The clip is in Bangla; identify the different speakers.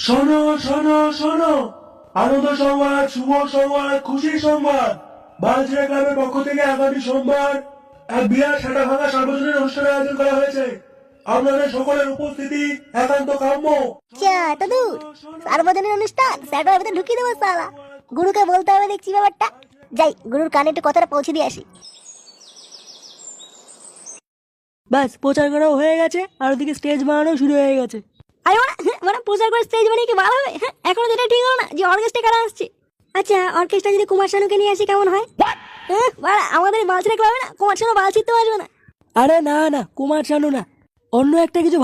Speaker 1: শোনো শোনো শোনো, আনন্দ সংবাদ, শুভ সংবাদ, খুশির সংবাদ। বালছিড়া ক্লাবের পক্ষ থেকে আগামী সোমবার এক বিরাট সাটা ভাঙা সার্বজনীন অনুষ্ঠানের আয়োজন করা হয়েছে। আপনাদের সকলের উপস্থিতি একান্ত কাম্য।
Speaker 2: সার্বজনীন অনুষ্ঠান স্যারের ভিতরে ঢুকিয়ে দেবো সালা। গুরুকে বলতে হবে দেখছি ব্যাপারটা। যাই গুরুর কানে একটু কথাটা পৌঁছে দিয়ে আসি।
Speaker 3: ব্যাস, প্রচার করাও হয়ে গেছে আর ওদিকে স্টেজ বানানো শুরু হয়ে গেছে।
Speaker 2: আরে মানে প্রচার করে স্টেজ বানিয়ে কি ভালো হবে? এখনো যেটা ঠিক হলো না যে অর্কেস্ট্রা কারা আসছে। আচ্ছা, অর্কেস্ট্রা যদি কুমার শানুকে নিয়ে আসি কেমন হয়? আমাদের বালছিড়া ক্লাবে না কুমার শানু বাল ছিড়তে আসবে না।
Speaker 3: আরে না না, কুমার শানু না, অন্য একটা কিছু